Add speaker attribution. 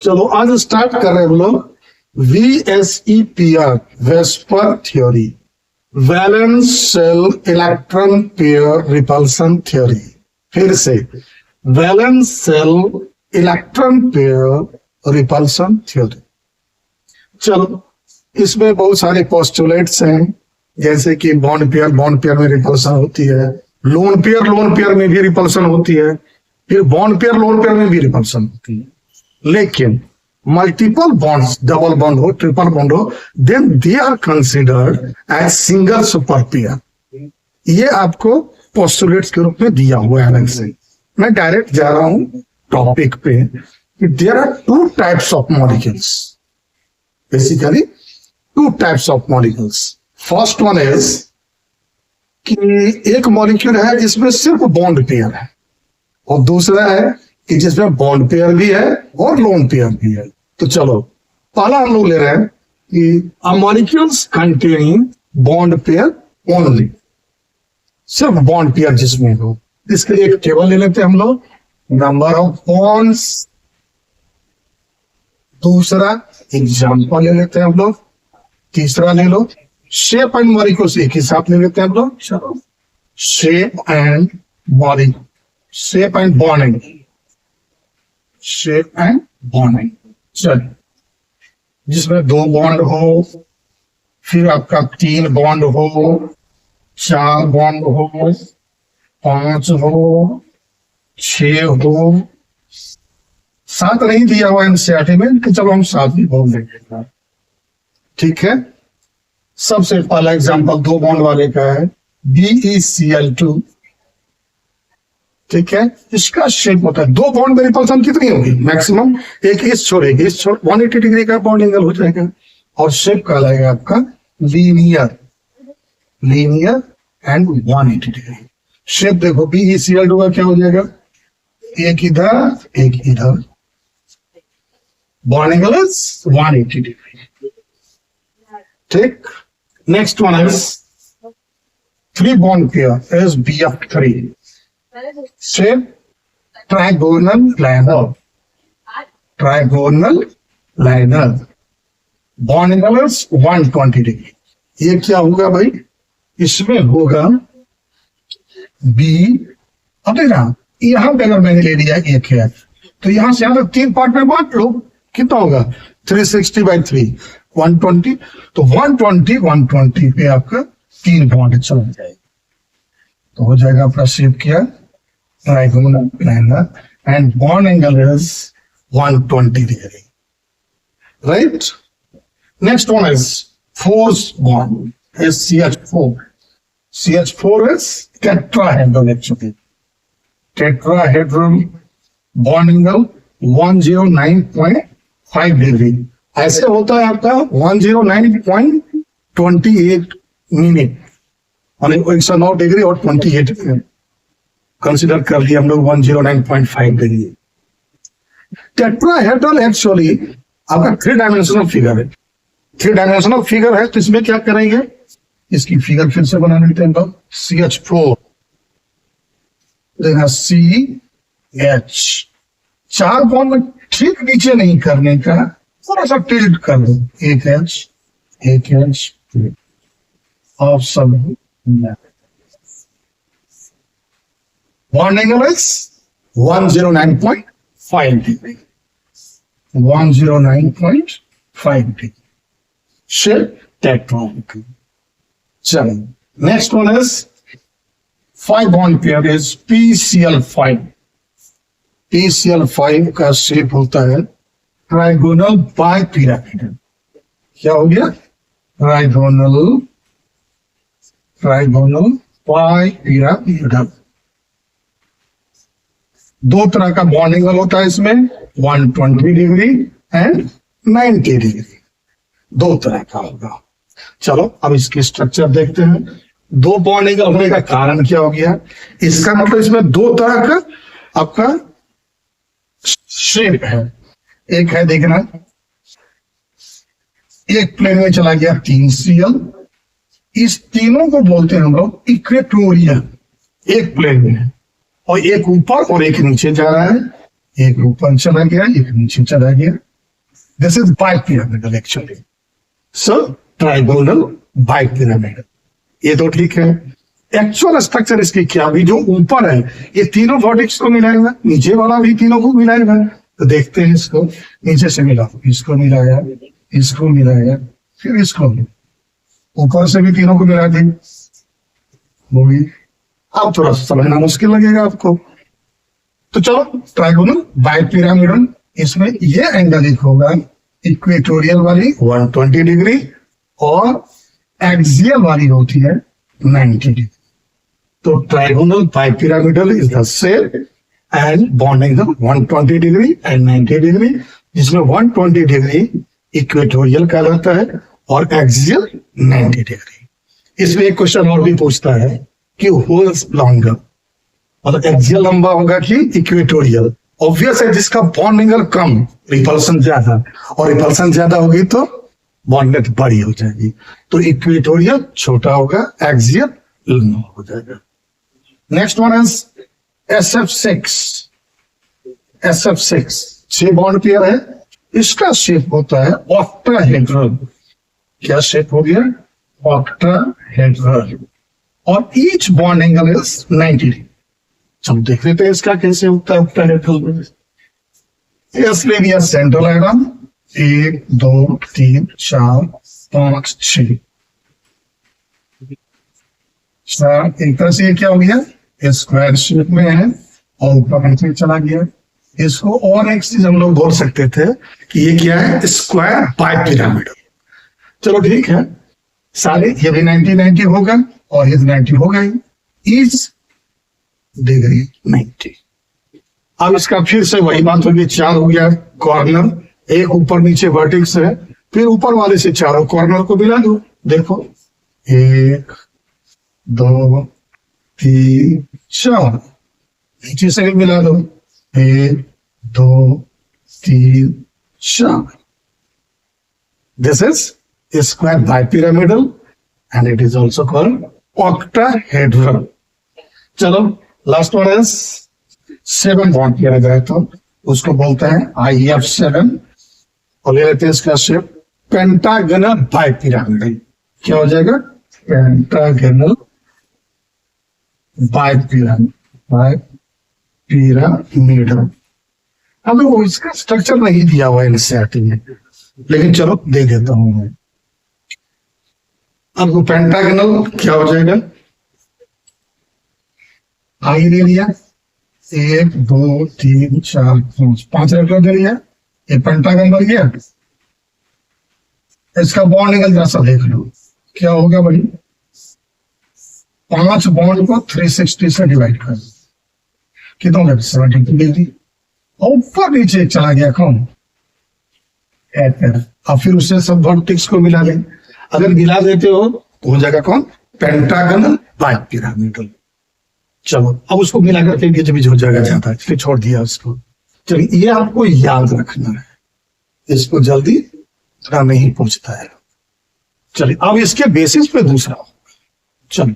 Speaker 1: चलो आज स्टार्ट कर रहे हैं हम लोग VSEPR vesper theory, valence shell electron pair repulsion theory. फिर से valence shell electron pair repulsion theory. चलो इसमें बहुत सारे पोस्टुलेट्स हैं, जैसे कि बॉन्ड पेयर में रिपल्सन होती है, लोन पेयर में भी रिपल्सन होती है, फिर बॉन्ड पेयर लोन पेयर में भी रिपल्सन होती है। लेकिन मल्टीपल बॉन्ड्स, डबल बॉन्ड हो, ट्रिपल बॉन्ड हो, then they are considered as single super pair. ये आपको पोस्टुलेट्स के रूप में दिया हुआ है अलग से। मैं डायरेक्ट जा रहा हूं टॉपिक पे कि there are two types of molecules, basically two types of molecules. First one is कि एक मॉलिक्यूल है जिसमें सिर्फ बॉन्ड पेयर है, और दूसरा है कि जिसमें बॉन्ड पेयर भी है और लोन पेयर भी है। तो चलो पहला हम लोग ले रहे हैं कि molecules containing bond pair only, सिर्फ बॉन्ड पेयर जिसमें हो। इसके लिए एक टेबल ले लेते हैं हम लोग, नंबर ऑफ बॉन्ड्स। दूसरा एग्जांपल ले लेते हैं हम लोग। तीसरा ले लो शेप एंड मॉलिक्यूल्स, एक ही साथ ले लेते हैं हम लोग। चलो shape and molecule, shape and bonding, shape and bonding. चलिए जिसमें 2 बॉन्ड हो, फिर आपका 3 बॉन्ड हो, 4 बॉन्ड हो, 5 हो, 6 हो, 7 नहीं दिया हुआ एनसीईआरटी में, कि चलो हम 7 भी बोल देंगे। ठीक है, सबसे पहला एग्जांपल 2 बॉन्ड वाले का है BeCl2। ठीक है, इसका शेप होता है, 2 बॉन्ड में रिपल्सन कितनी होगी मैक्सिमम, एक इस छोड़ेगी, इस छोड़ 180 डिग्री का बॉन्ड एंगल हो जाएगा, और शेप कहलाएगा आपका लीनियर एंड 180 डिग्री। शेप देखो BeCl2 का क्या हो जाएगा, एक इधर एक इधर, बॉन्ड एंगल इज 180 डिग्री। ठीक, next one is 3 bond pair is BF3, shape trigonal liner, bond angle is 120 degree. ये क्या होगा भाई, इसमें होगा B। अब देखना यहां पे अगर मैंने ले लिया एक है, तो यहां से यहां तक 3 पार्ट में बांट लो, कितना होगा 360/3 120। तो 120 पे आपका 3 बॉन्ड चल जाएगा, तो हो जाएगा आपका शेप क्या, trigonal liner, and bond angle is 120 degree. Right? Next one is 4th bond is CH4. CH4 is tetrahedral actually. Tetrahedral bond angle 109.5 degree. ऐसे होता है आपका 109.28 मिनट, 109 डिग्री और 28 मिनट कंसिडर कर लिया हम लोग 109.5 डिग्री। टेट्राहेड्रल एक्चुअली आपका 3 डायमेंशनल फिगर है, 3 डायमेंशनल फिगर है, तो इसमें क्या करेंगे, इसकी फिगर फिर से बना लेते हैं लोग। CH4 देखा CH, 4 बॉन्ड में ठीक नीचे नहीं करने का, थोड़ा सा टिल्ट कर दो, एक H और सब bond angle is 109.5 degree. 109.5 degree. Shape tetrahedral. चलो next one is 5 bond pair is PCl5. PCl5 का शेप होता है ट्राइगोनल बाइपिरामिडल। क्या हो गया, ट्राइगोनल बाइपिरामिडल। 2 तरह का बॉन्ड एंगल होता है इसमें, 120 डिग्री एंड 90 डिग्री, 2 तरह का होगा। चलो अब इसकी स्ट्रक्चर देखते हैं। 2 बॉन्ड एंगल होने का कारण क्या हो गया, इसका मतलब इसमें 2 तरह का आपका शेप है। एक है देखना, एक प्लेन में चला गया 3 Cl, इस तीनों को बोलते हैं हम लोग इक्वेटोरियल, एक प्लेन में है, और एक ऊपर और एक नीचे जा रहा है, एक ऊपर चला गया एक नीचे चला गया, This is bipyramidal actually. So trigonal bipyramidal. ये तो ठीक है। एक्चुअल स्ट्रक्चर इसकी क्या, अभी जो ऊपर है ये तीनों वर्टेक्स को मिलाएगा, नीचे वाला भी तीनों को मिलाएगा। तो देखते हैं इसको, नीचे से मिला, इसको मिलाया, इसको मिलाया, फिर इसको, ऊपर से भी तीनों को मिला दी, वो भी। अब थोड़ा सा समझना मुश्किल लगेगा आपको, तो चलो ट्राइगोनल बाइपिरामिडल, इसमें ये एंगल एक होगा इक्वेटोरियल वाली 120 डिग्री और एक्सियल वाली होती है 90 डिग्री। तो trigonal bipyramidal is the same and bond angle 120 degree and 90 degree, जिसमें 120 डिग्री इक्वेटोरियल कहलाता है और एक्सियल 90 डिग्री। इसमें एक क्वेश्चन और भी पूछता है कि हु इज लॉन्गर, मतलब एक्सियल लंबा होगा कि इक्वेटोरियल। ऑब्वियस है, जिसका बॉन्ड एंगल कम रिपल्सन ज्यादा, और रिपल्सन ज्यादा होगी तो बॉन्ड लेंथ बड़ी हो जाएगी। तो इक्वेटोरियल छोटा होगा, एक्सियल लंबा हो जाएगा। Next one is SF6। SF6 6 bond pair है, इसका शेप होता है ऑक्टाहेड्रल। क्या शेप हो गया? ऑक्टाहेड्रल, और each bond angle is 90 degree. चलो देख लेते हैं इसका कैसे होता है ऑक्टाहेड्रल। इसलिए दिया सेंट्रल एटम 1 2 3 4 5 6 एक तरह से ये क्या हो गया, स्क्वायर शेप में है और ऊपर नीचे चला गया। इसको और एक चीज हम लोग बोल सकते थे कि ये क्या है, स्क्वायर बाइपिरामिडल। चलो ठीक है, सारे ये भी 90 होगा और ये 90 होगा ही, ईच डिग्री 90। अब इसका फिर से वही बात होगी, 4 हो गया कॉर्नर, एक ऊपर नीचे वर्टेक्स है, फिर ऊपर वाले से चारों कॉर्नर को मिला दो। देखो 1 2 3 4, नीचे से भी मिला दो 1 2 3 4। This is square bipyramidal and it is also called octahedral. चलो लास्ट वन इज 7 बॉन्ड किया जाए तो उसको बोलते हैं IF7, और ले लेते हैं इसका शेप पेंटागनल बाइपिरामिडल। क्या हो जाएगा? Pentagonal bipyramidal. अब वो इसका स्ट्रक्चर नहीं दिया हुआ एनसीईआरटी में, लेकिन चलो दे देता हूं मैं। अब पेंटागनल क्या हो जाएगा? आई ले लिया, 1 2 3 4 5 रेगुलर दे लिया, ये पेंटागन बन गया। इसका बॉन्ड एंगल जैसा देख लो, क्या होगा भाई? 5 बॉन्ड को 360 से डिवाइड कर, कितना होगा? 72 डिग्री। और ऊपर नीचे चला गया कौन? अब फिर उससे सब वर्टेक्स को मिला लें। अगर मिला देते हो तो हो जाएगा कौन? Pentagonal bipyramidal. चलो अब उसको मिला करके बीच बीच हो जाएगा ज्यादा, इसलिए छोड़ दिया उसको। चलिए ये आपको याद रखना है, इसको जल्दी नहीं पूछता है। चलिए अब इसके बेसिस पे दूसरा, चलिए